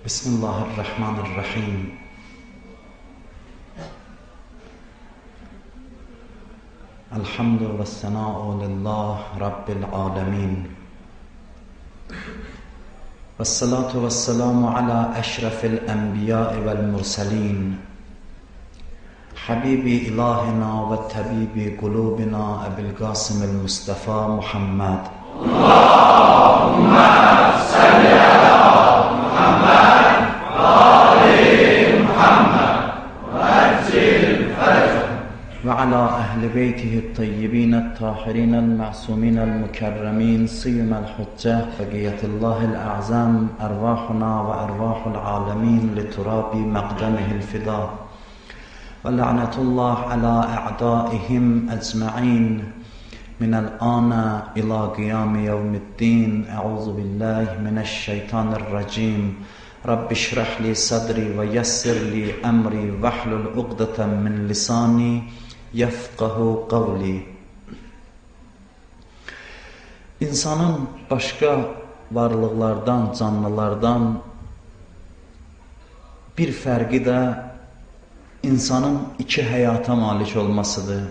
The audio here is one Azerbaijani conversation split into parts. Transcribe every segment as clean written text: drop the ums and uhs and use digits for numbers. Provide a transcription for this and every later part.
Bismillahirrahmanirrahim. Elhamdü ve sena'u lillah Rabbil alemin. Vessalatu vesselamu ala eşrefil enbiyai vel murselin. Habibi ilahina ve tabibi kulubina Ebil Qasimil Mustafa Muhammed. Allahümme salli ala Muhammed ve ali Muhammed ve ecil fercah ve ala ehli beytihi tayyibin tahirin ma'sumin mukerremin siyumel huccah bagiyatullahil a'zam ervahuna ve ervahul alemin li turabi maqdamihil fida ve la'netullah ala a'daihim ecma'in من الآن إلى قيام يوم الدين أعوذ بالله من الشيطان الرجيم رب اشرح لي صدري ويسر لي أمري واحلل عقدة من لساني يفقه قولي. İnsanın başka varlıklardan, canlılardan bir fərqi də insanın iki həyata malik olmasıdır.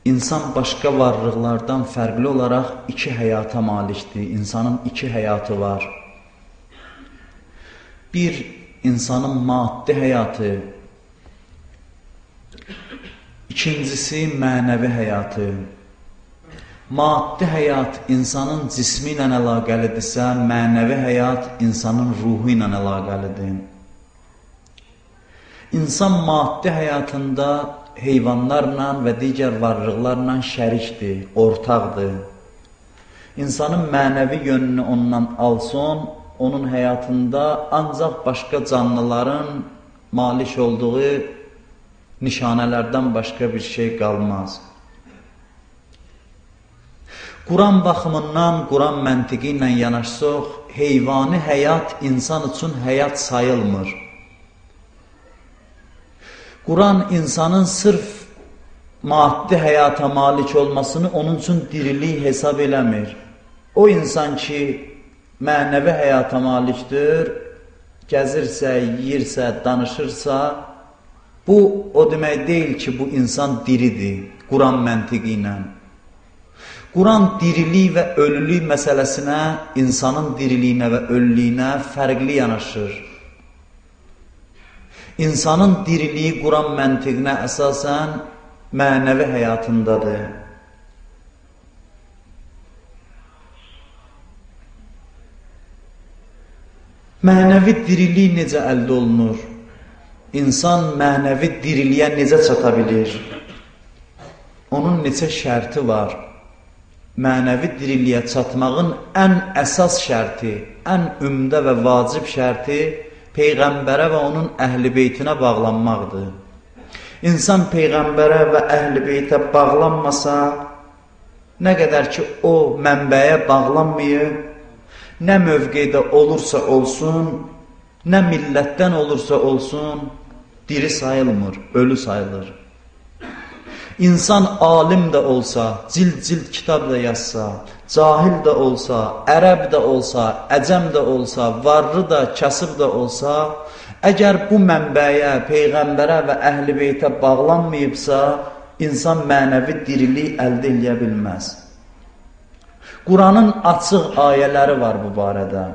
İnsan başqa varlıqlardan fərqli olaraq iki həyata malikdir. İnsanın iki həyatı var. Bir, insanın maddi həyatı. İkincisi, mənəvi həyatı. Maddi həyat insanın cismi ilə əlaqəlidirsə, mənəvi həyat insanın ruhu ilə əlaqəlidir. İnsan maddi həyatında heyvanlarla və digər varlıqlarla şərikdir, ortaqdır. İnsanın mənəvi yönünü ondan alsın, onun həyatında ancaq başqa canlıların malik olduğu nişanələrdən başqa bir şey qalmaz. Quran baxımından, Quran məntiqi ilə yanaşsaq, heyvani həyat insan üçün həyat sayılmır. Quran insanın sırf maddi həyata malik olmasını onun üçün dirilik hesab eləmir. O insan ki, mənəvi həyata malikdir, gəzirsə, yiyirsə, danışırsa, bu o demək deyil ki, bu insan diridir, Quran məntiqi ilə. Quran dirilik və ölülük məsələsinə, insanın diriliyinə və ölülüyünə fərqli yanaşır. İnsanın diriliyi Quran məntiqinə əsasən mənəvi həyatındadır. Mənəvi diriliyi necə əldə olunur? İnsan mənəvi diriliyə necə çata bilir? Onun neçə şərti var? Mənəvi diriliyə çatmağın ən əsas şərti, ən ümdə və vacib şərti Peyğəmbərə və onun əhl-i beytinə bağlanmaqdır. İnsan Peyğəmbərə və əhl-i beytə bağlanmasa, nə qədər ki o mənbəyə bağlanmayıb, nə mövqedə olursa olsun, nə millətdən olursa olsun, diri sayılmır, ölü sayılır. İnsan alim də olsa, cild kitab da yazsa, cahil də olsa, ərəb də olsa, əcəm də olsa, varlı da, kasıb da olsa, əgər bu mənbəyə, Peyğəmbərə və əhl-i beytə bağlanmayıbsa, insan mənəvi dirilik əldə eləyə bilməz. Quranın açıq ayələri var bu barədə.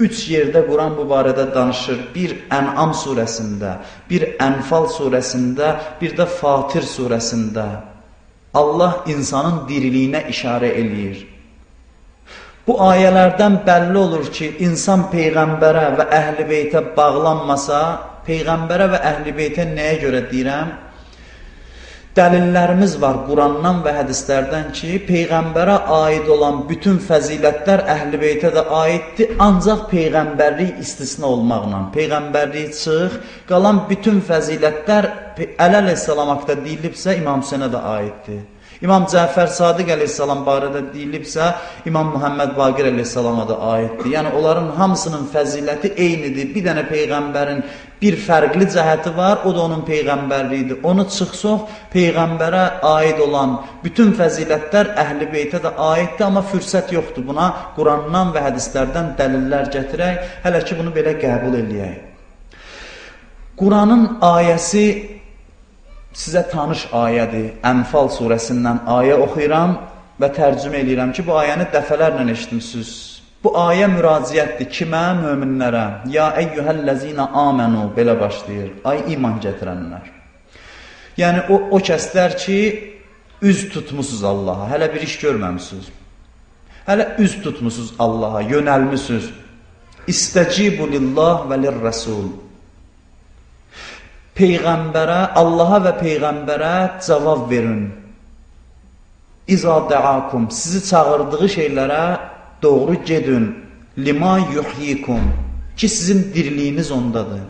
3 yerdə Quran bu barədə danışır. Bir Ən'am surəsində, bir Ənfal surəsində, bir də Fatir surəsində. Allah insanın diriliyinə işarə eləyir. Bu ayələrdən bəlli olur ki, insan Peyğəmbərə və əhl-i beytə bağlanmasa, Peyğəmbərə və əhl-i beytə nəyə görə deyirəm? Dəlillərimiz var Qurandan və hədislərdən ki, Peyğəmbərə aid olan bütün fəzilətlər əhl-i beytə də aiddir, ancaq Peyğəmbərlik istisna olmaqla. Peyğəmbərlik çıx, qalan bütün fəzilətlər Əli əleyhissalam haqda deyilibsə, İmam Hüseynə də aiddir. İmam Cəfər Sadiq əleyhissalam barədə deyilibsə, İmam Muhammed Baqir əleyhissalama da aiddir. Yəni, onların hamısının fəziləti eynidir. Bir dənə Peyğəmbərin Bir fərqli cəhəti var, o da onun peyğəmbərliyidir. Onu çıxsaq, peyğəmbərə aid olan bütün fəzilətlər Əhl-i Beytə də aiddir, amma fürsət yoxdur buna. Qurandan və hədislərdən dəlillər gətirək, hələ ki bunu belə qəbul eləyək. Quranın ayəsi sizə tanış ayədir. Ənfal surəsindən ayə oxuyuram və tərcümə eləyirəm ki, bu ayəni dəfələrlə eşitmişsiniz. Bu ayə müraciətdir kimə? Möminlərə. Ya eyyuhəl-ləzinə amenu, belə başlayır. Ay iman gətirənlər. Yəni o kəslər ki, üz tutmusuz Allaha, hələ bir iş görməmişsiniz. Hələ üz tutmusuz Allaha, yönəlmişsiniz. İstəcibu lillah və lirrəsul. Peyğəmbərə, Allaha və Peyğəmbərə cavab verin. İza dəakum, sizi çağırdığı şeylərə doğru gedin. Lima yuhyikum, ki sizin diriliyiniz ondadır.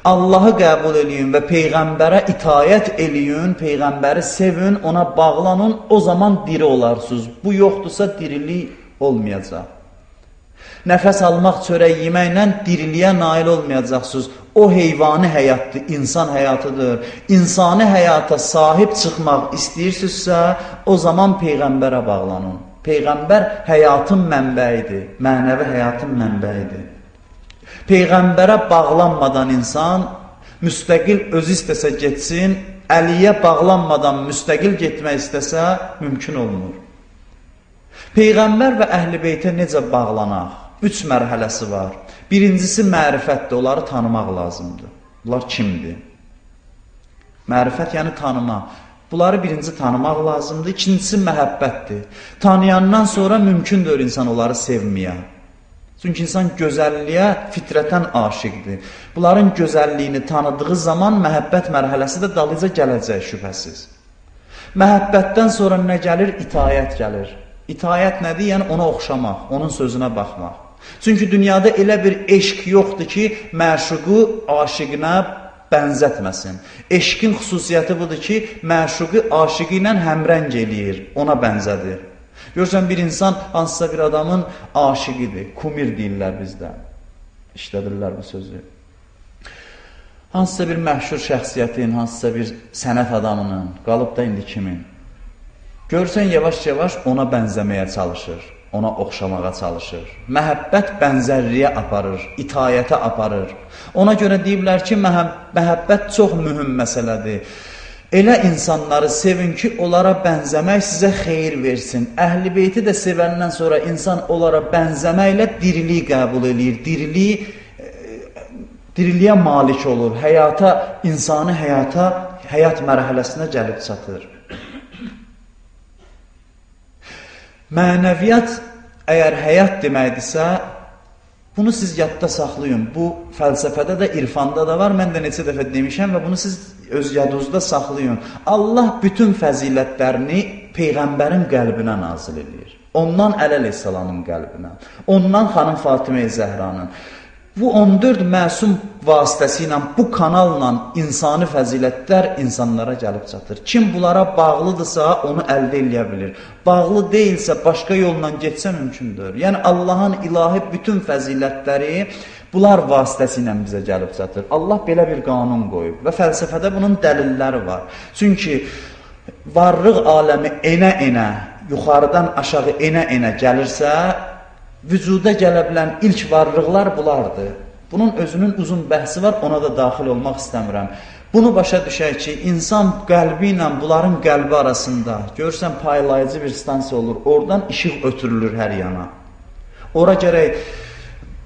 Allahı qəbul eləyin və Peyğəmbərə itayət eləyin, Peyğəmbəri sevin, ona bağlanın, o zaman diri olarsınız. Bu yoxdursa dirilik olmayacaq. Nəfəs almaq, çörək yeməklə diriliyə nail olmayacaqsınız. O heyvani həyatdır, insan həyatıdır. İnsani həyata sahib çıxmaq istəyirsinizsə, o zaman Peyğəmbərə bağlanın. Peyğəmbər həyatın mənbəyidir, mənəvi həyatın mənbəyidir. Peyğəmbərə bağlanmadan insan müstəqil özü istəsə getsin, Əliyə bağlanmadan müstəqil getmək istəsə mümkün olmur. Peyğəmbər və Əhl-i Beytə necə bağlanaq? 3 mərhələsi var. Birincisi mərifətdir, onları tanımaq lazımdır. Bunlar kimdir? Mərifət yəni tanımaq. Bunları birinci tanımaq lazımdır. İkincisi məhəbbətdir. Tanıyandan sonra mümkündür insan onları sevməyə. Çünki insan gözəlliyə fitrətən aşiqdir. Bunların gözəlliyini tanıdığı zaman məhəbbət mərhələsi də dalıca gələcək şübhəsiz. Məhəbbətdən sonra nə gəlir? İtayət gəlir. İtayət nədir? Yəni ona oxşamaq, onun sözünə baxmaq. Çünki dünyada elə bir eşq yoxdur ki, məşuqu aşiqinə bənzətməsin. Eşqin xüsusiyyəti budur ki, məşuqu aşiqi ilə həmrəng eləyir, ona bənzədir. Görürsən, bir insan hansısa bir adamın aşiqidir, kumir deyirlər bizdə. İşlədirlər bu sözü. Hansısa bir məşhur şəxsiyyətin, hansısa bir sənət adamının, qalıb da indi kimin. Görürsən, yavaş-yavaş ona bənzəməyə çalışır, ona oxşamağa çalışır. Məhəbbət bənzərliyə aparır, itayətə aparır. Ona görə deyiblər ki, məhəbbət çox mühüm məsələdir. Elə insanları sevin ki, onlara bənzəmək sizə xeyir versin. Əhl-i Beyti də sevəndən sonra insan onlara bənzəməklə diriliyi qəbul edir. Diriliyə malik olur. Həyata, insani həyata, həyat mərhələsinə gəlib çatır. Mənəviyyat əgər həyat deməkdirsə, bunu siz yadda saxlayın. Bu fəlsəfədə də, irfanda da var. Mən də neçə dəfə demişəm və bunu siz öz yadınızda saxlayın. Allah bütün fəzilətlərini Peyğəmbərin qəlbinə nazil edir. Ondan Əli əleyhissalamın qəlbinə, ondan xanım Fatimə-i Zəhranın. Bu 14 məsum vasitəsilə, bu kanalla insani fəzilətlər insanlara gəlib çatır. Kim bunlara bağlıdırsa, onu əldə eləyə bilir. Bağlı deyilsə, başqa yolla getsə mümkündür. Yəni, Allahın ilahi bütün fəzilətləri bunlar vasitəsilə bizə gəlib çatır. Allah belə bir qanun qoyub və fəlsəfədə bunun dəlilləri var. Çünki varlıq aləmi enə-enə, yuxarıdan aşağı enə-enə gəlirsə, vücuda gələ bilən ilk varlıqlar bunlardır. Bunun özünün uzun bəhsi var, ona da daxil olmaq istəmirəm. Bunu başa düşək ki, insan qəlbi ilə bunların qəlbi arasında, görürsən, paylayıcı bir stansiya olur, oradan işıq ötürülür hər yana. Ora gərək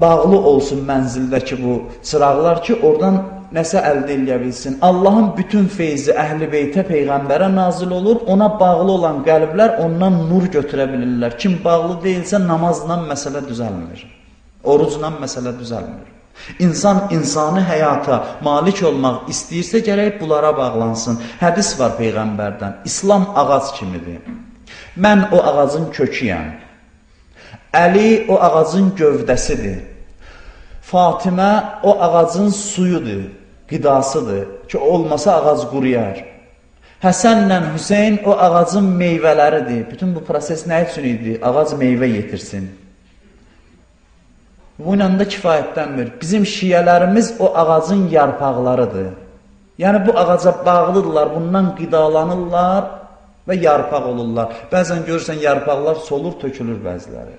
bağlı olsun mənzildəki bu çıraqlar ki, oradan nəsə əldə eləyə bilsin. Allahın bütün feyzi Əhl-i Beytə, Peyğəmbərə nazil olur, ona bağlı olan qəlblər ondan nur götürə bilirlər. Kim bağlı deyilsə, namazla məsələ düzəlmir, orucla məsələ düzəlmir. İnsan insani həyata malik olmaq istəyirsə, gərək bunlara bağlansın. Hədis var Peyğəmbərdən, İslam ağac kimidir. Mən o ağacın köküyəm. Əli o ağacın gövdəsidir. Fatimə o ağacın suyudur, qidasıdır ki, olmasa ağac quruyar. Həsənlə Hüseyin o ağacın meyvələridir. Bütün bu proses nə üçün idi? Ağac meyvə yetirsin. Bu ilə də kifayətlənmir. Bizim şiyələrimiz o ağacın yarpaqlarıdır. Yəni bu ağaca bağlıdırlar, bundan qidalanırlar və yarpaq olurlar. Bəzən görürsən yarpaqlar solur, tökülür bəziləri.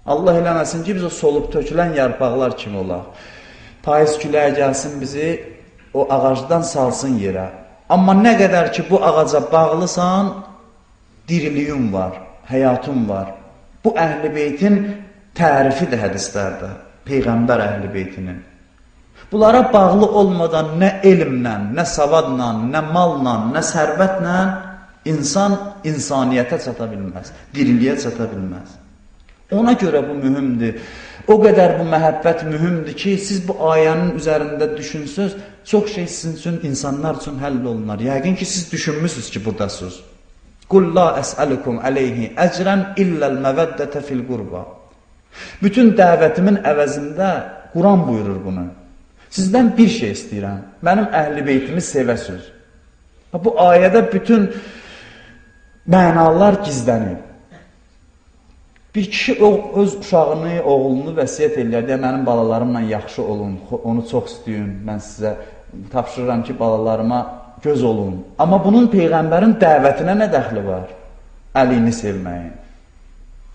Allah eləməsin ki, biz o solub tökülən yarpaqlar kimi olaq. Payız küləyə gəlsin bizi, o ağacdan salsın yerə. Amma nə qədər ki bu ağaca bağlısan, diriliyin var, həyatın var. Bu Əhl-i Beytin tərifidir hədislərdə, Peyğəmbər Əhl-i Beytinin. Bunlara bağlı olmadan nə elmlə, nə savadla, nə malla, nə sərvətlə insan insaniyyətə çata bilməz, diriliyə çata bilməz. Ona görə bu mühümdür. O qədər bu məhəbbət mühümdür ki, siz bu ayənin üzərində düşünsünüz, çox şey sizin üçün, insanlar üçün həll olunar. Yəqin ki, siz düşünmüsünüz ki, buradasınız. Qul la əsəlukum əleyhi əcrən illəl məvəddətə fil qurba. Bütün dəvətimin əvəzində Quran buyurur bunu. Sizdən bir şey istəyirəm, mənim Əhl-i Beytimi sevəsiniz. Bu ayədə bütün mənalar gizlənir. Bir kişi öz uşağını, oğlunu vəsiyyət eləyər, deyə mənim balalarımla yaxşı olun, onu çox istəyin, mən sizə tapşırıram ki, balalarıma göz olun. Amma bunun Peyğəmbərin dəvətinə nə dəxli var? Əlini sevməyin.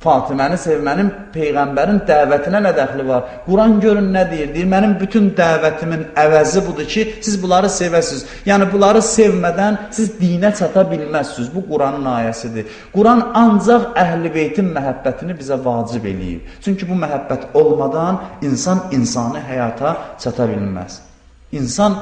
Fatiməni sevmənin Peyğəmbərin dəvətinə nə dəxli var? Quran görün nə deyir? Deyir, mənim bütün dəvətimin əvəzi budur ki, siz bunları sevəsiniz. Yəni, bunları sevmədən siz dinə çata bilməzsiniz. Bu Quranın ayəsidir. Quran ancaq Əhl-i Beytin məhəbbətini bizə vacib eləyib. Çünki bu məhəbbət olmadan insan insani həyata çata bilməz. İnsan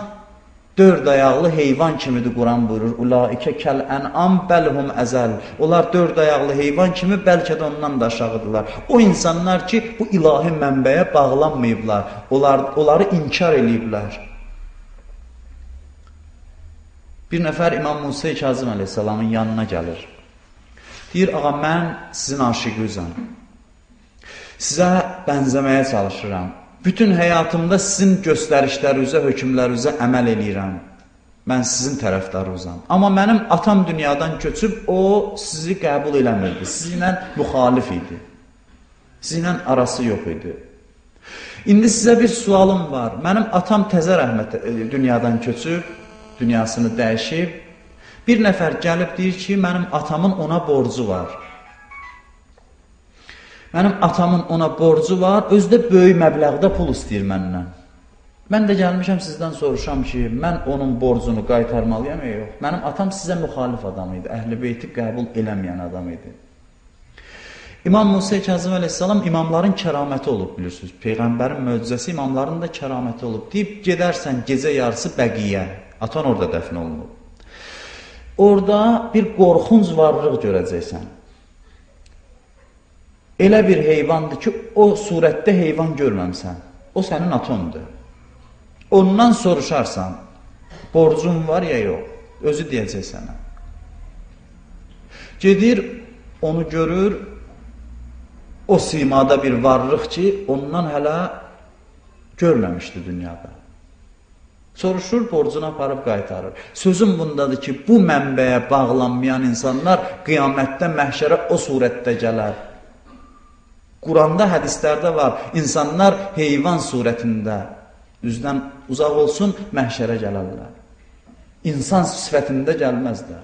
dörd ayaqlı heyvan kimidir, Quran buyurur. Ulaikə kəl-ən'am bəlhum əzəl. Onlar dörd ayaqlı heyvan kimi, bəlkə də ondan da aşağıdırlar. O insanlar ki, bu ilahi mənbəyə bağlanmayıblar. Onları inkar eləyiblər. Bir nəfər İmam Musa Kazım əleyhissalamın yanına gəlir. Deyir, ağa, mən sizin aşiqinizəm. Sizə bənzəməyə çalışıram. Bütün həyatımda sizin göstərişlərinizə, hökmlərinizə əməl eləyirəm. Mən sizin tərəfdarınızam. Amma mənim atam dünyadan köçüb, o sizi qəbul eləmirdi. Sizinlə müxalif idi. Sizinlə arası yox idi. İndi sizə bir sualım var. Mənim atam təzə dünyadan köçüb, dünyasını dəyişib. Bir nəfər gəlib deyir ki, mənim atamın ona borcu var. Mənim atamın ona borcu var, özü də böyük məbləğdə pul istəyir məndən. Mən də gəlmişəm sizdən soruşam ki, mən onun borcunu qaytarmalıyam ya yox. Mənim atam sizə müxalif adam idi, Əhl-i Beyti qəbul eləməyən adam idi. İmam Musa Kazım əleyhissalam imamların kəraməti olub, bilirsiniz. Peyğəmbərin möcüzəsi imamların da kəraməti olub. Deyib, gedərsən gecə yarısı Bəqiyə, atan orada dəfn olunub. Orada bir qorxunc varlıq görəcəksən. Elə bir heyvandır ki, o surətdə heyvan görməmsən. O sənin atondur. Ondan soruşarsan, borcun var ya yox, özü deyəcək sənə. Gedir, onu görür, o simada bir varlıq ki, ondan hələ görməmişdi dünyada. Soruşur, borcunu aparıb qaytarır. Sözüm bundadır ki, bu mənbəyə bağlanmayan insanlar qiyamətdə məhşərə o surətdə gələr. Quranda, hədislərdə var, insanlar heyvan surətində üzdən uzaq olsun, məhşərə gələrlər. İnsan sifətində gəlməzlər.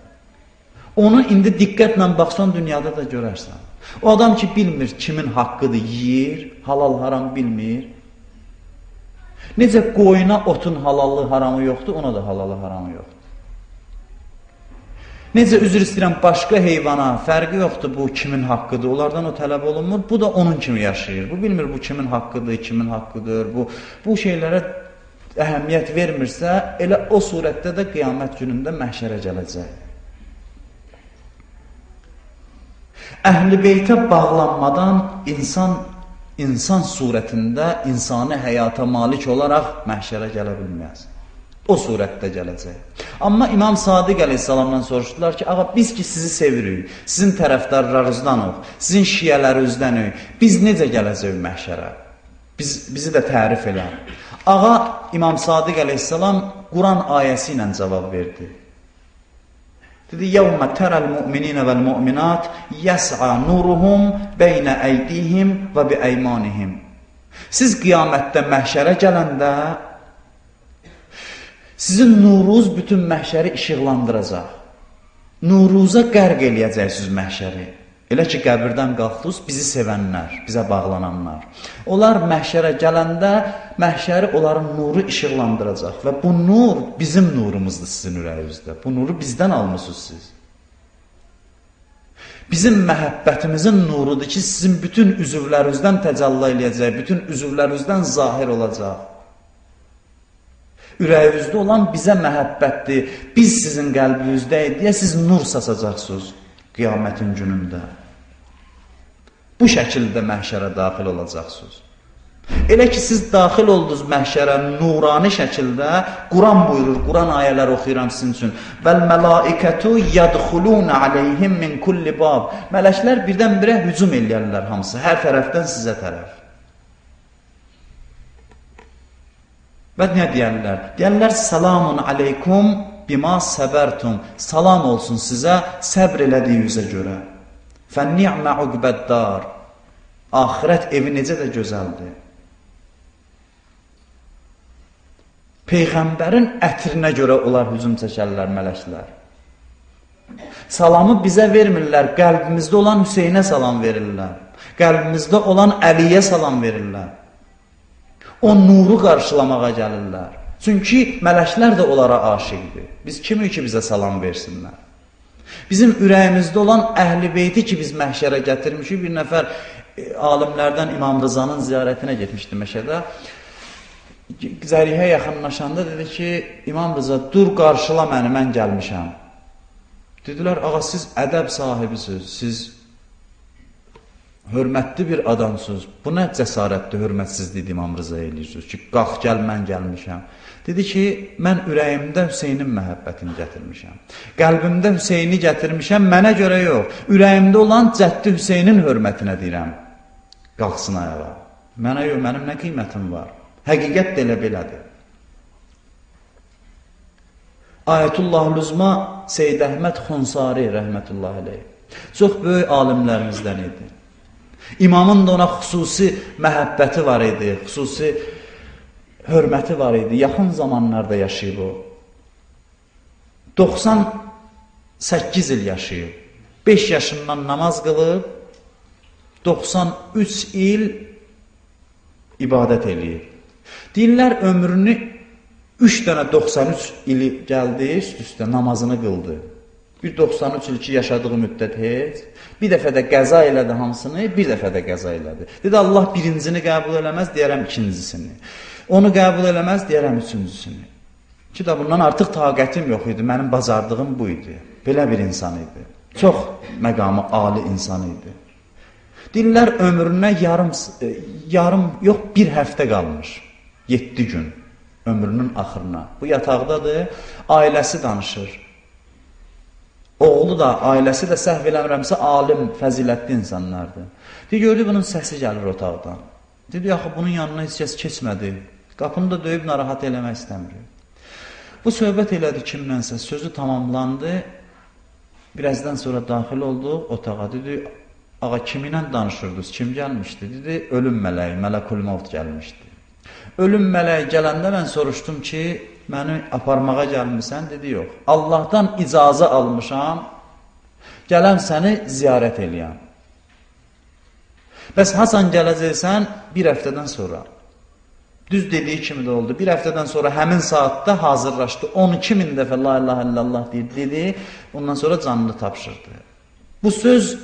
Onu indi diqqətlə baxsan, dünyada da görərsən. O adam ki, bilmir kimin haqqıdır, yiyir, halal haram bilmir. Necə qoyuna otun halallı haramı yoxdur, ona da halalı haramı yoxdur. Necə üzr istəyirəm, başqa heyvana fərqi yoxdur, bu kimin haqqıdır, onlardan o tələb olunmur, bu da onun kimi yaşayır. Bu bilmir bu kimin haqqıdır, kimin haqqıdır, bu şeylərə əhəmiyyət vermirsə, elə o surətdə də qiyamət günündə məhşərə gələcək. Əhl-i Beytə bağlanmadan insan surətində insani həyata malik olaraq məhşərə gələ bilməz. O surətdə gələcək. Amma İmam Sadiq əleyhissalamdan soruşdular ki, ağa biz ki sizi sevirik, sizin tərəfdarlarınızdanıq, sizin şiyələrinizdanıq, biz necə gələcək məhşərə? Bizi də tərif elə. Ağa İmam Sadiq əleyhissalam Quran ayəsi ilə cavab verdi. Dedi, يَوْمَ تَرَ الْمُؤْمِنِينَ وَالْمُؤْمِنَاتِ يَسْعَى نُورُهُمْ بَيْنَ أَيْدِيهِمْ وَبِأَيْمَانِهِمْ Siz qiyamətdə məhşərə gələndə sizin nurunuz bütün məhşəri işıqlandıracaq. Nurunuza qərq eləyəcəksiniz məhşəri. Elə ki, qəbirdən qalxdınız, bizi sevənlər, bizə bağlananlar. Onlar məhşərə gələndə, məhşəri onların nuru işıqlandıracaq. Və bu nur bizim nurumuzdur sizin ürəyinizdə. Bu nuru bizdən almışsınız siz. Bizim məhəbbətimizin nurudur ki, sizin bütün üzvlərinizdən təcəlli eləyəcək, bütün üzvlərinizdən zahir olacaq. Ürəyinizdə olan bizə məhəbbətdir, biz sizin qəlbinizdəyik deyə siz nur saçacaqsınız qiyamətin günündə. Bu şəkildə məhşərə daxil olacaqsınız. Elə ki, siz daxil oldunuz məhşərə nurani şəkildə, Quran buyurur, Quran ayələr oxuyuram sizin üçün. Vəl mələikətu yədxulun aleyhim min kulli bab. Mələklər birdən-birə hücum eləyərlər hamısı, hər tərəfdən sizə tərəf. Və nə deyərlər? Deyərlər, salamun aleykum bima səbərtum. Salam olsun sizə, səbr elədiyinizə görə. Fəni'mə uqbəddar. Axirət evi necə də gözəldir. Peyğəmbərin ətrinə görə onlar hücum çəkərlər mələklər. Salamı bizə vermirlər, qəlbimizdə olan Hüseynə salam verirlər. Qəlbimizdə olan Əliyə salam verirlər. O nuru qarşılamağa gəlirlər. Çünki mələklər də onlara aşiqdir. Biz kimi ki bizə salam versinlər. Bizim ürəyimizdə olan Əhl-i Beyti ki biz məhşərə gətirmişik. Bir nəfər alimlərdən İmam Rızanın ziyarətinə getmişdi Məşədə. Zərihə yaxınlaşanda dedi ki, İmam Rıza dur qarşıla məni, mən gəlmişəm. Dedilər, ağa siz ədəb sahibisiniz, siz hörmətli bir adamsınız. Bu nə cəsarətli, hörmətsizlik İmam Rıza eləyirsiniz ki, qalx gəl, mən gəlmişəm. Dedi ki, mən ürəyimdə Hüseynin məhəbbətini gətirmişəm. Qəlbimdə Hüseyni gətirmişəm, mənə görə yox. Ürəyimdə olan cəddi Hüseynin hörmətinə deyirəm. Qalxsın ayağa. Mənə yox, mənim nə qiymətim var? Həqiqət də elə belədir. Ayətullah Lüzma Seyyid Əhməd Xunsari rəhmətullahi aleyh çox böyük alimlərimizdən idi. İmamın da ona xüsusi məhəbbəti var idi, xüsusi hörməti var idi. Yaxın zamanlarda yaşayıb o. 98 il yaşayıb. 5 yaşından namaz qılıb, 93 il ibadət eləyib. Deyirlər, ömrünü 3 dənə 93 ili gəldi, üst-üstə namazını qıldı. Bir 93 il ki, yaşadığı müddət heç. Bir dəfə də qəza elədi hamısını, bir dəfə də qəza elədi. Dedi, Allah birincini qəbul eləməz, deyərəm ikincisini. Onu qəbul eləməz, deyərəm üçüncüsünü. Ki da bundan artıq taqətim yox idi, mənim bacardığım bu idi. Belə bir insan idi. Çox məqamı ali insan idi. Deyirlər, ömrünə yarım yox, bir həftə qalmış. 7 gün ömrünün axırına. Bu yataqdadır, ailəsi danışır. Oğlu da, ailəsi də səhv eləmirəmsə alim, fəzilətli insanlardır. Gördü, bunun səsi gəlir otaqdan. Dedi, yaxı, bunun yanına heç kəs keçmədi. Qapını da döyüb narahat eləmək istəmir. Bu söhbət elədi kimlənsə, sözü tamamlandı. Birazdan sonra daxil oldu otağa. Dedi, ağa, kiminlə danışırdınız, kim gəlmişdi? Dedi, ölüm mələyi, Mələkul Mevt gəlmişdi. Ölüm mələyi gələndə mən soruşdum ki, məni aparmağa gəlmirsən? Dedi, yox. Allahdan icazə almışam, gələm səni ziyarət eləyəm. Bəs Hasan gələcəksən bir həftədən sonra. Düz dediyi kimi də oldu. Bir həftədən sonra həmin saatda hazırlaşdı. 12.000 dəfə la ilahe illallah dedi. Ondan sonra canını tapşırdı. Bu söz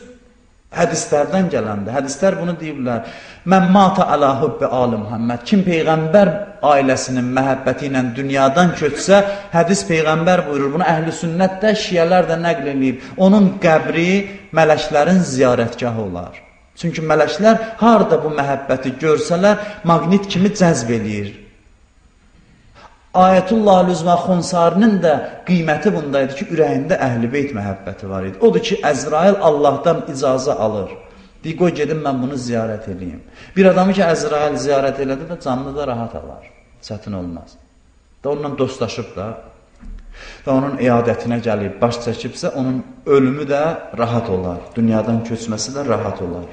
hədislərdən gələndir. Hədislər bunu deyirlər. Mən mata əla hubbi ali Muhammed. Kim Peyğəmbər ailəsinin məhəbbəti ilə dünyadan köçsə, hədis Peyğəmbər buyurur. Bunu əhl-i sünnət də, şiyələr də nəql edib. Onun qəbri mələklərin ziyarətgahı olar. Çünki mələklər harada bu məhəbbəti görsələr, maqnit kimi cəzb eləyir. Ayətullah Lüzma Xunsarinin də qiyməti bundaydı ki, ürəyində Əhl-i Beyt məhəbbəti var idi. Odur ki, Əzrail Allahdan icazə alır. Deyir, qoy gedim mən bunu ziyarət edeyim. Bir adamı ki, Əzrail ziyarət elədi də canlı da rahat alar. Çətin olmaz. Da onunla dostlaşıb da və onun iadətinə gəlib, baş çəkibsə, onun ölümü də rahat olar. Dünyadan köçməsi də rahat olar.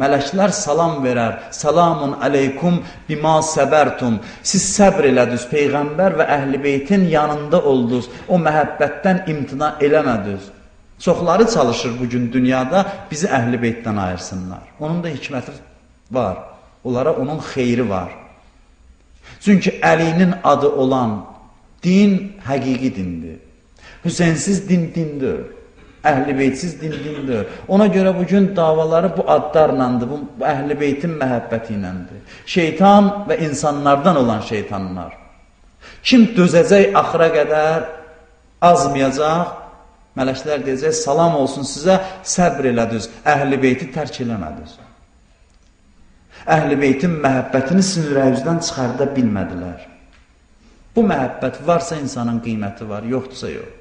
Mələklər salam verər. Salamun aleykum bima səbərtum. Siz səbr elədiniz. Peyğəmbər və əhl-i beytin yanında oldunuz. O məhəbbətdən imtina eləmədiniz. Çoxları çalışır bugün dünyada bizi əhl-i beytdən ayırsınlar. Onun da hikməti var. Onlara onun xeyri var. Çünki Əlinin adı olan din həqiqi dindir. Hüseynsiz din dindir. Əhl-i beytsiz din dindir. Ona görə bugün davaları bu adlarlandır. Bu əhl-i beytin məhəbbəti iləndir. Şeytan və insanlardan olan şeytanlar. Kim dözəcək axıra qədər azmayacaq, mələklər deyəcək, salam olsun sizə, səbr elədiniz, əhl-i beyti tərk eləmədiniz. Əhl-i beytin məhəbbətini sizin ürəyinizdən çıxarda bilmədilər. Bu məhəbbət varsa insanın qiyməti var, yoxdursa yox.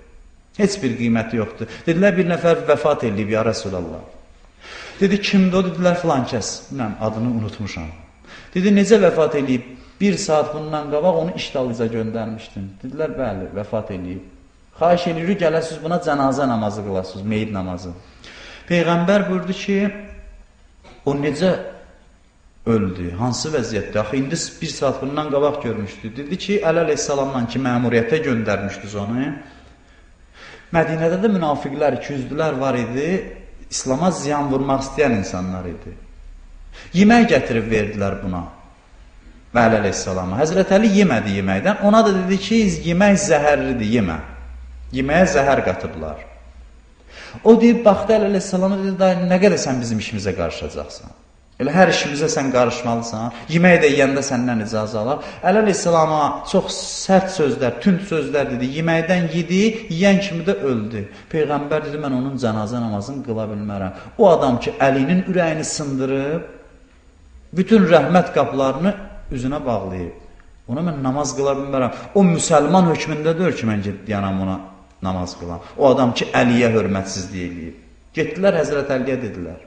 Heç bir qiyməti yoxdur. Dedilər, bir nəfər vəfat edib, ya Rasulallah. Dedi, kimdir o? Dedilər, filan kəs. Bilməm, adını unutmuşam. Dedi, necə vəfat edib? Bir saat bundan qabaq onu işdalıca göndərmişdim. Dedilər, bəli, vəfat edib. Xahiş edirik, gələsiniz buna cənazə namazı qılasınız, meyid namazı. Peyğəmbər buyurdu ki, o necə öldü, hansı vəziyyətdə? Axı, indi bir saat bundan qabaq görmüşdü. Dedi ki, Əleyhissalamdan ki, məmuriyyətə göndərmişdiniz onu. Mədinədə də münafiqlər, ikiyüzlülər var idi, İslama ziyan vurmaq istəyən insanlar idi. Yemək gətirib verdilər buna və Əleyhissalama. Həzrət Əli yemədi yeməkdən, ona da dedi ki, yemək zəhərlidir, yemə. Yeməyə zəhər qatıblar. O deyib, baxdı Əleyhissalama, dedi, nə qədər sən bizim işimizə qarışacaqsan? Elə hər işimizə sən qarışmalısan, yemək də yeyəndə səndən icazə alaq. Əleyhissalama çox sərt sözlər, tünd sözlər dedi, yeməkdən yedi, yeyən kimi də öldü. Peyğəmbər dedi, mən onun cənazə namazını qıla bilmərəm. O adam ki, Əlinin ürəyini sındırıb, bütün rəhmət qapılarını üzünə bağlayıb. Ona mən namaz qıla bilmərəm. O müsəlman hökmündə deyir ki, mən gediyənəm ona namaz qılam. O adam ki, Əliyə hörmətsizlik eləyib. Getdilər, Həzrət Əliyə dedilər.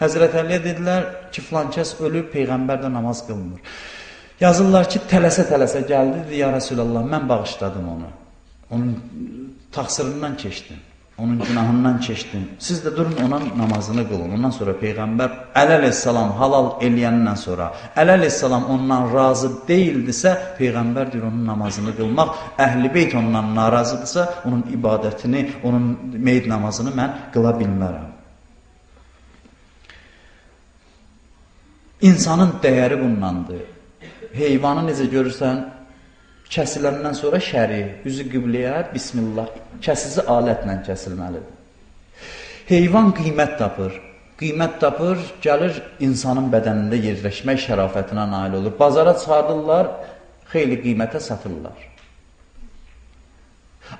Həzrət Əliyə dedilər ki, filan kəs ölüb, Peyğəmbər də namaz qılmır. Yazırlar ki, tələsə-tələsə gəldi, dedi, ya Rasulallah, mən bağışladım onu. Onun taxsırından keçdim, onun günahından keçdim. Siz də durun, ona namazını qılın. Ondan sonra Peyğəmbər Əleyhissalam halal eləyəndən sonra, Əleyhissalam ondan razı deyildisə, Peyğəmbər deyir, onun namazını qılmaq, əhl-i beyt ondan narazıdırsa, onun ibadətini, onun meyid namazını mən qıla bilmərəm. İnsanın dəyəri bundandır. Heyvanı necə görürsən, kəsiləndən sonra şəri, üzü qibləyə, bismillah, kəsici alətlə kəsilməlidir. Heyvan qiymət tapır. Qiymət tapır, gəlir insanın bədənində yerləşmək şərafətinə nail olur. Bazara çıxardırlar, xeyli qiymətə satırlar.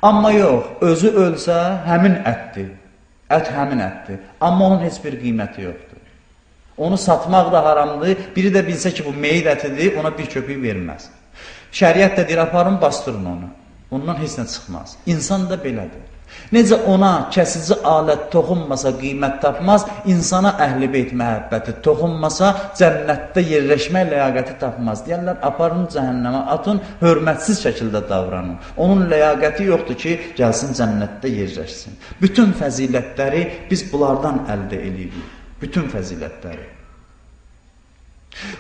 Amma yox, özü ölsə, həmin ətdir. Ət həmin ətdir. Amma onun heç bir qiyməti yoxdur. Onu satmaq da haramdır. Biri də bilsə ki, bu meyid ətidir, ona bir köpük verməz. Şəriət də deyir, aparın, bastırın onu. Ondan heç nə çıxmaz. İnsan da belədir. Necə ona kəsici alət toxunmasa qiymət tapmaz, insana əhl-i beyt məhəbbəti toxunmasa cənnətdə yerləşmək ləyaqəti tapmaz. Deyərlər, aparın cəhənnəmə, atın, hörmətsiz şəkildə davranın. Onun ləyaqəti yoxdur ki, gəlsin cənnətdə yerləşsin. Bütün fəzilətləri biz bunlardan əldə edirik. Bütün fəzilətləri.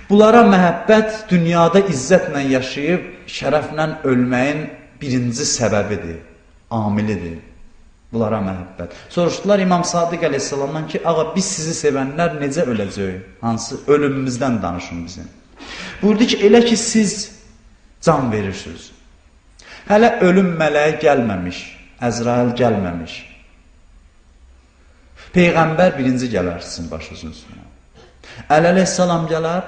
Bunlara məhəbbət dünyada izzətlə yaşayıb, şərəflə ölməyin birinci səbəbidir, amilidir. Bunlara məhəbbət. Soruşdular İmam Sadiq əleyhissalamdan ki, ağa biz sizi sevənlər necə öləcəyik? Hansı ölümümüzdən danışın bizim. Buyurdu ki, elə ki siz can verirsiniz. Hələ ölüm mələyi gəlməmiş, Əzrail gəlməmiş. Peyğəmbər birinci gələr sizin başınızın üstünə. Əleyhissalam gələr,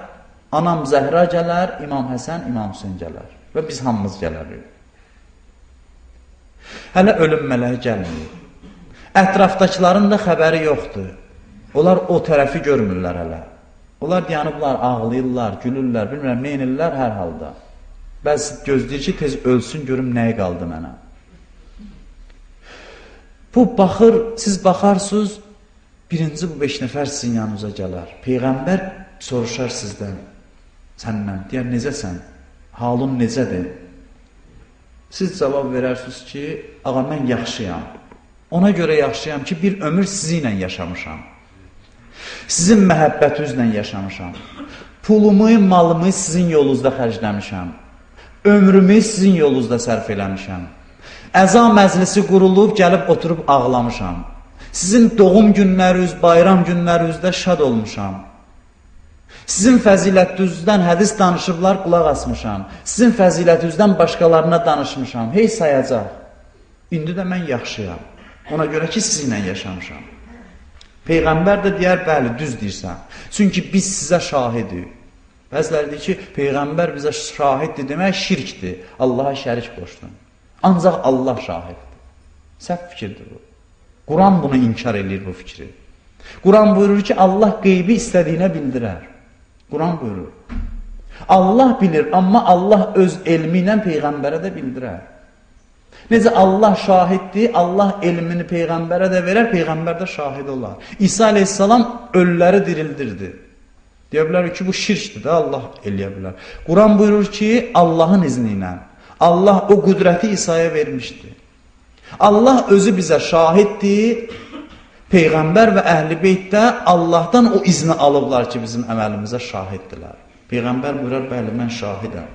anam Zəhra gələr, İmam Həsən, İmam Hüseyin gələr və biz hamımız gələrik. Hələ ölüm mələyi gəlməyib. Ətrafdakıların da xəbəri yoxdur. Onlar o tərəfi görmürlər hələ. Onlar dayanıblar, ağlayırlar, gülürlər, bilmirəm, neynirlər hər halda. Bəzi gözləyir ki, tez ölsün, görüm nəyi qaldı mənə. Bu baxır, siz baxarsınız, birinci bu 5 nəfər sizin yanınıza gələr. Peyğəmbər soruşar sizdən, səndən, deyər, necəsən, halın necədir? Siz cavab verərsiniz ki, ağa mən yaxşıyam. Ona görə yaxşıyam ki, bir ömür sizi ilə yaşamışam. Sizin məhəbbətinizlə yaşamışam. Pulumu, malımı sizin yolunuzda xərcləmişəm. Ömrümü sizin yolunuzda sərf eləmişəm. Əza məclisi qurulub, gəlib oturub ağlamışam. Sizin doğum günləriniz, bayram günlərinizdə şad olmuşam. Sizin fəzilətinizdən hədis danışıblar, qulaq asmışam. Sizin fəzilətinizdən başqalarına danışmışam. Hey sayacaq. İndi də mən yaxşıyam. Ona görə ki, sizinlə yaşamışam. Peyğəmbər də deyər, bəli, düz deyirsən. Çünki biz sizə şahidik. Bəziləri deyir ki, Peyğəmbər bizə şahiddir demək şirkdir. Allaha şərik qoşdun. Ancaq Allah şahiddir. Səhv fikirdir bu. Quran bunu inkar edir bu fikri. Quran buyurur ki, Allah qeybi istədiyinə bildirər. Quran buyurur. Allah bilir, amma Allah öz elmi ilə Peyğəmbərə də bildirər. Necə Allah şahiddir, Allah elmini Peyğəmbərə də verər, Peyğəmbər də şahid olar. İsa aleyhissalam ölüləri dirildirdi. Deyə bilər ki, bu şirkdir də Allah eləyə bilər. Quran buyurur ki, Allahın izni ilə. Allah o qüdrəti İsa'ya vermişdi. Allah özü bizə şahiddir. Peyğəmbər və əhl-i beytdə Allahdan o izni alıblar ki, bizim əməlimizə şahiddirlər. Peyğəmbər buyurar, bəli, mən şahidəm.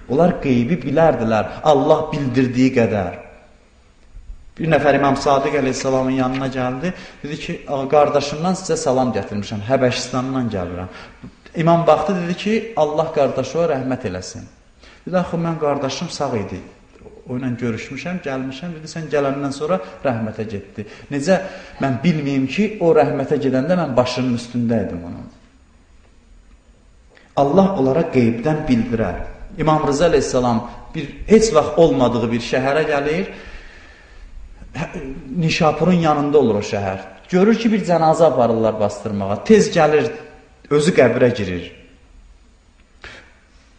Onlar qeybi bilərdilər, Allah bildirdiyi qədər. Bir nəfər İmam Sadiq əleyhissalamın yanına gəldi. Dedi ki, qardaşımdan sizə salam gətirmişəm, Həbəşistandan gəlirəm. İmam baxdı, dedi ki, Allah qardaşı o rəhmət eləsin. Dedi, axı, mən qardaşım sağ idi. O ilə görüşmüşəm, gəlmişəm. Dedi, sən gələndən sonra rəhmətə getdi. Necə, mən bilməyim ki, o rəhmətə gedəndə mən başının üstündə idim onun. Allah onlara qeybdən bildirər. İmam Rıza aleyhissalam heç vaxt olmadığı bir şəhərə gəlir. Nişapurun yanında olur o şəhər. Görür ki, bir cənazə aparırlar bastırmağa. Tez gəlir, özü qəbrə girir.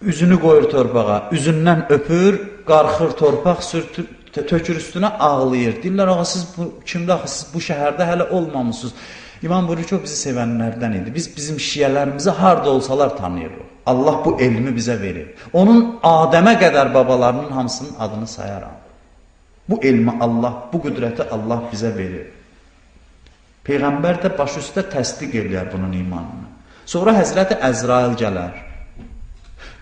Üzünü qoyur torpağa, üzündən öpür, qarxır torpaq, tökür üstünə ağlayır. Deyirlər, ağa, siz kimdə, axı, siz bu şəhərdə hələ olmamışsınız. İmam buyurur ki, o bizi sevənlərdən idi. Biz bizim şiyələrimizi harada olsalar tanıyırıq. Allah bu elmi bizə verir. Onun Adəmə qədər babalarının hamısının adını sayaram. Bu elmi Allah, bu qüdrəti Allah bizə verir. Peyğəmbər də baş üstə təsdiq edir bunun imanını. Sonra Həzrəti Əzrail gələr.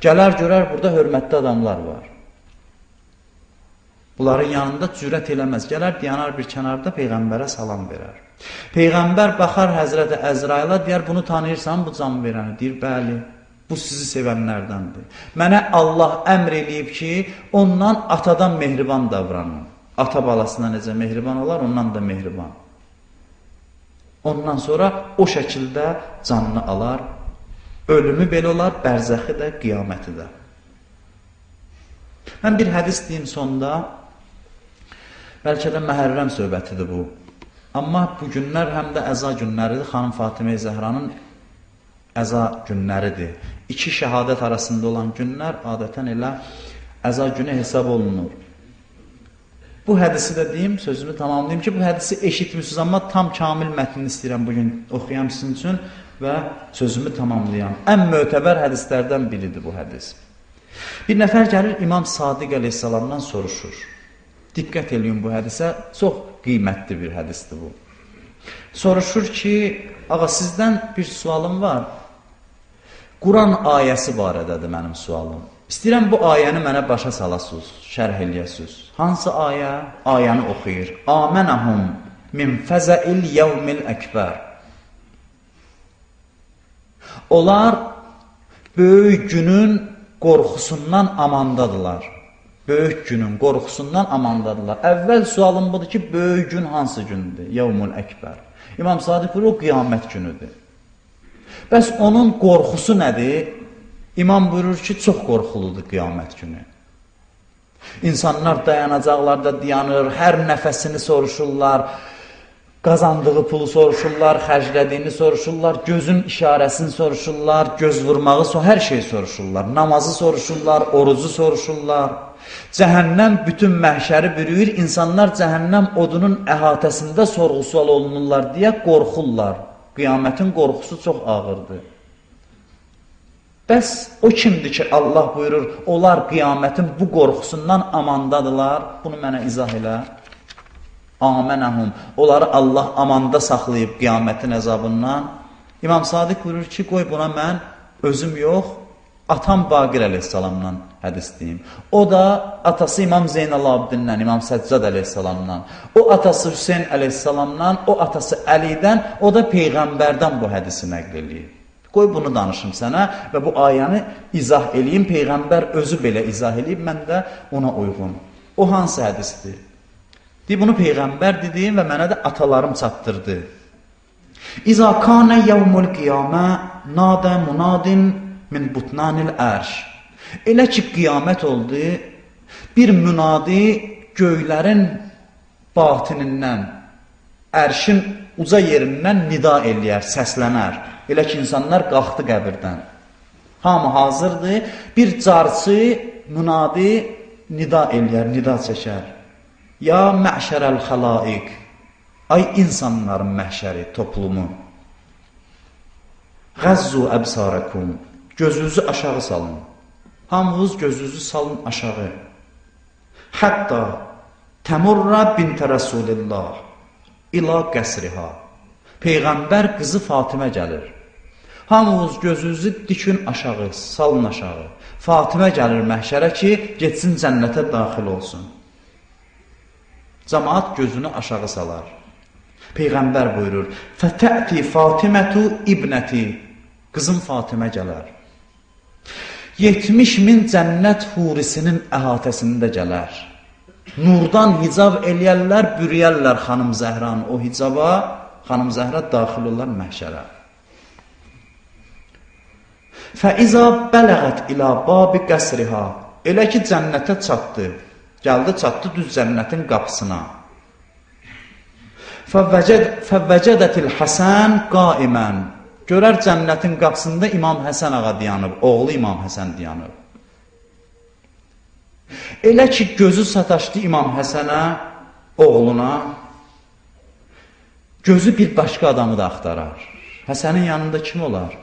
Gələr, görər, burada hörmətli adamlar var. Bunların yanında cürət eləməz. Gələr, dayanar bir kənarda Peyğəmbərə salam verər. Peyğəmbər baxar Həzrəti Əzraila, deyər, bunu tanıyırsan bu can verəni? Deyir, bəli, bu sizi sevənlərdəndir. Mənə Allah əmr eləyib ki, ondan atadan mehriban davranın. Ata balasına necə mehriban olar, ondan da mehriban. Ondan sonra o şəkildə canını alar. Ölümü belə olar, bərzəxi də, qiyaməti də. Mən bir hədis deyim sonda. Bəlkə də Məhərrəm söhbətidir bu. Amma bu günlər həm də əza günləridir. Xanım Fatimə Zəhranın əza günləridir. İki şəhadət arasında olan günlər adətən elə əza günü hesab olunur. Bu hədisi də deyim, sözümü tamamlayayım ki, bu hədisi eşitmişsiniz, amma tam kamil mətnini istəyirəm bugün oxuyam sizin üçün və sözümü tamamlayam. Ən mötəbər hədislərdən biridir bu hədis. Bir nəfər gəlir, İmam Sadiq əleyhissalamdan soruşur. Diqqət eləyin bu hədisə, çox qiymətli bir hədisdir bu. Soruşur ki, ağa, sizdən bir sualım var. Quran ayəsi barədədir mənim sualım. İstəyirəm bu ayəni mənə başa salasınız, şərh eləyəsiniz. Hansı ayə? Ayəni oxuyur. Āmenəhum min fəzəil yevmil əkbər. Onlar böyük günün qorxusundan amandadılar. Böyük günün qorxusundan amandadılar. Əvvəl sualım budur ki, böyük gün hansı gündür? Yevmul əkbər. İmam Sadiq buyurur, o qiyamət günüdür. Bəs onun qorxusu nədir? İmam buyurur ki, çox qorxuludur qiyamət günü. İnsanlar dayanacaqlarda dayanır, hər nəfəsini soruşurlar, qazandığı pulu soruşurlar, xərclədiyini soruşurlar, gözün işarəsini soruşurlar, göz vurmağı, hər şeyi soruşurlar, namazı soruşurlar, orucu soruşurlar. Cəhənnəm bütün məhşəri bürüyür, insanlar cəhənnəm odunun əhatəsində sorğu-sual olunurlar deyə qorxurlar. Qiyamətin qorxusu çox ağırdır. Bəs o kimdir ki, Allah buyurur, onlar qiyamətin bu qorxusundan amandadılar? Bunu mənə izah elə. Amenəhum. Onları Allah amanda saxlayıb qiyamətin əzabından. İmam Sadiq buyurur ki, qoy buna mən özüm yox, atam Baqir əleyhissalamdan hədis deyim. O da atası İmam Zeynəl Abidinlə, İmam Səccad əleyhissalamdan, o atası Hüseyin əleyhissalamdan, o atası Əlidən, o da Peyğəmbərdən bu hədisi nəql eləyir. Qoy bunu danışım sənə və bu ayəni izah eləyim. Peyğəmbər özü belə izah eləyib, mən də ona uyğun. O hansı hədisdir? Deyib, bunu Peyğəmbər dediyim və mənə də atalarım çatdırdı. İza kanə yevmul qiyamə nadə munadin min butnanil ərş. Elə ki, qiyamət oldu, bir münadi göylərin batinindən, ərşin uca yerindən nida eləyər, səslənər. Elə ki, insanlar qalxdı qəbirdən. Hamı hazırdır, bir carçı münadi nida eləyər, nida çəkər. Ya məşərəl xalaik, ay insanların məhşəri, toplumu. Qəzzu əbsarəkum, gözünüzü aşağı salın. Hamınız gözünüzü salın aşağı. Hətta təmurra bintə Rəsulillah ila qəsriha. Peyğəmbər qızı Fatimə gəlir. Hamınız gözünüzü dikin aşağı, salın aşağı. Fatimə gəlir məhşərə ki, getsin cənnətə daxil olsun. Cəmaat gözünü aşağı salar. Peyğəmbər buyurur, fətə'ti Fatimətu ibnəti, qızım Fatimə gələr. 70.000 cənnət hurisinin əhatəsində gələr. Nurdan hicab eləyərlər, bürüyərlər xanım Zəhranı o hicaba, xanım Zəhra daxil olar məhşərə. Fəiza bələğət ilə babi qəsriha, elə ki cənnətə çatdı, gəldi çatdı düz cənnətin qapısına. Fəvvəcədətil Həsən qaimən, görər cənnətin qapısında İmam Həsən ağa dayanıb, oğlu İmam Həsən dayanıb. Elə ki gözü sataşdı İmam Həsənə, oğluna, gözü bir başqa adamı da axtarar. Həsənin yanında kim olar?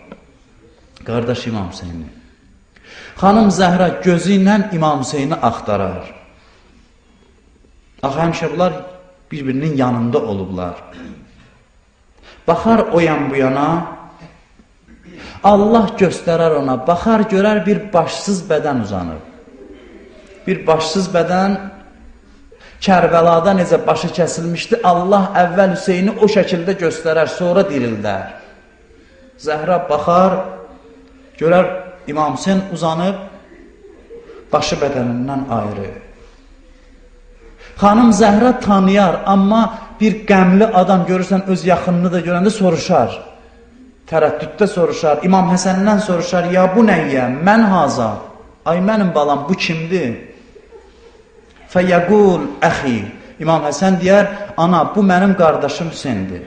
Qardaş İmam Hüseyni. Xanım Zəhra gözü ilə İmam Hüseyni axtarar. Axı həmişə bunlar bir-birinin yanında olublar. Baxar o yan bu yana, Allah göstərər ona, baxar görər bir başsız bədən uzanır. Bir başsız bədən Kərbəlada necə başı kəsilmişdi, Allah əvvəl Hüseyni o şəkildə göstərər, sonra dirildər. Zəhra baxar, görər İmam Hüseyin uzanıb, başı bədənindən ayrı. Xanım Zəhra tanıyar, amma bir qəmli adam görürsən, öz yaxınını da görəndə soruşar. Tərəddüddə soruşar, İmam Həsəndən soruşar, ya bu nəyyə, mən haza, ay mənim balam, bu kimdir? Fəyəqul əxi, İmam Həsən deyər, ana, bu mənim qardaşım Hüseyndir.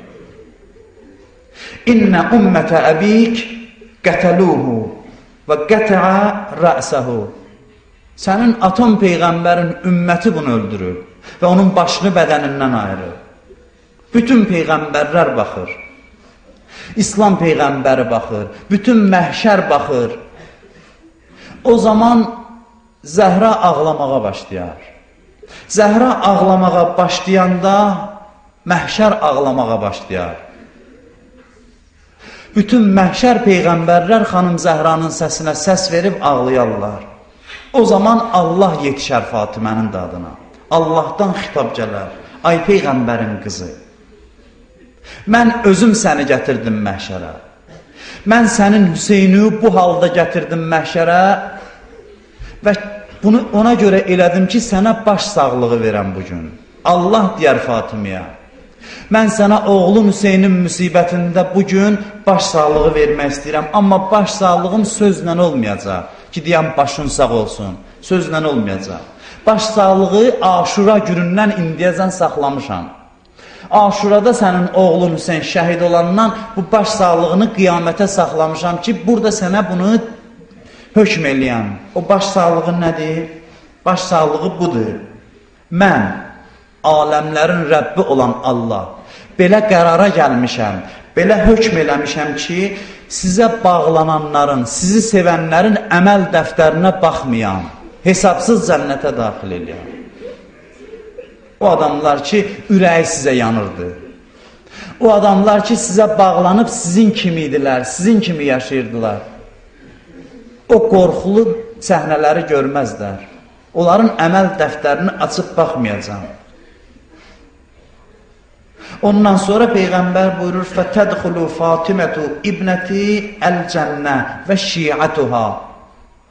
İnnə ümmətə əbik qətəluhu və qətəə rəsəhu. Sənin atan Peyğəmbərin ümməti bunu öldürür və onun başını bədənindən ayırır. Bütün Peyğəmbərlər baxır. İslam Peyğəmbəri baxır. Bütün məhşər baxır. O zaman Zəhra ağlamağa başlayar. Zəhra ağlamağa başlayanda məhşər ağlamağa başlayar. Bütün məhşər Peyğəmbərlər xanım Zəhranın səsinə səs verib ağlayarlar. O zaman Allah yetişər Fatimənin dadına. Allahdan xitab gələr. Ay Peyğəmbərin qızı, mən özüm səni gətirdim məhşərə. Mən sənin Hüseyni bu halda gətirdim məhşərə və bunu ona görə elədim ki, sənə baş sağlığı verəm bugün. Allah deyər Fatiməyə, mən sənə oğlum Hüseynin müsibətində bugün baş sağlığı vermək istəyirəm, amma baş sağlığım sözlə olmayacaq ki, deyəm başın sağ olsun, sözlə olmayacaq. Baş sağlığı Aşura günündən indiyəcən saxlamışam. Aşurada sənin oğlun Hüseyin şəhid olandan bu baş sağlığını qiyamətə saxlamışam ki, burada sənə bunu hökm eləyəm. O baş sağlığı nədir? Baş sağlığı budur. Mən, aləmlərin Rəbbi olan Allah, belə qərara gəlmişəm, belə hökm eləmişəm ki, sizə bağlananların, sizi sevənlərin əməl dəftərinə baxmayan, hesabsız cənnətə daxil eləyəm. O adamlar ki, ürəyi sizə yanırdı. O adamlar ki, sizə bağlanıb sizin kimi idilər, sizin kimi yaşayırdılar. O qorxulu səhnələri görməzlər. Onların əməl dəftərini açıb baxmayacaq. Ondan sonra Peyğəmbər buyurur, فَتَدْخُلُ فَاتِمَةُ İbnəti əl-cənnə və şiətüha.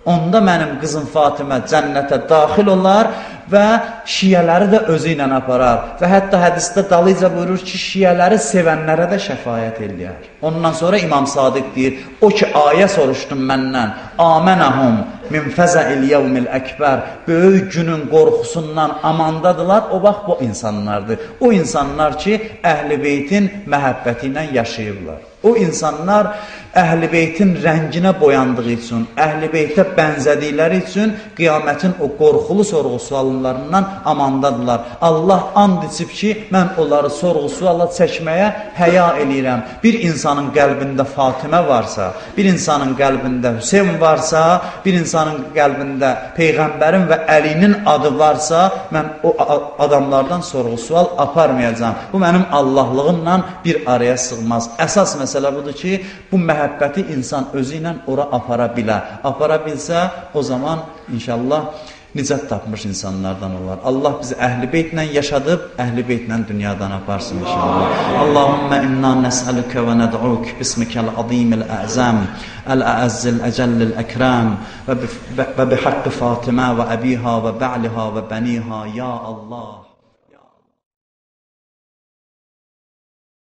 Onda mənim qızım Fatimə cənnətə daxil olar və şiyələri də özü ilə aparar. Və hətta hədisdə dalıca buyurur ki, şiyələri sevənlərə də şəfayət eləyər. Ondan sonra İmam Sadiq deyir, o ki, ayə soruşdum məndən, Āmenəhum min fəzəil yevmil əkbər, böyük günün qorxusundan amandadılar, o vaxt bu insanlardır. O insanlar ki, Əhl-i Beytin məhəbbəti ilə yaşayıblar. O insanlar Əhl-i Beytin rənginə boyandığı üçün, Əhl-i Beytə bənzədikləri üçün qiyamətin o qorxulu sorğu-suallarından amandadılar. Allah and içib ki, mən onları sorğu-suala çəkməyə həya eləyirəm. Bir insanın qəlbində Fatimə varsa, bir insanın qəlbində Hüseyin varsa, bir insanın qəlbində Peyğəmbərin və Əlinin adı varsa, mən o adamlardan sorğu-sual aparmayacam. Bu mənim Allahlığımla bir araya sığmaz. Əsas məsələ budur ki, bu məhəbbəti insan özü ilə ora apara bilər. Apara bilsə, o zaman inşallah nicət tapmış insanlardan olar. Allah bizi Əhl-i Beytlə yaşadıb, Əhl-i Beytlə dünyadan aparsın inşallah. Allahümmə inna nəsəlükə və nəd'uk bismikəl azimil əzəm, əl-əəzzil əcəllil əkrəm və bihaqqı Fatimə və əbiha və bə'liha və bəniha, ya Allah.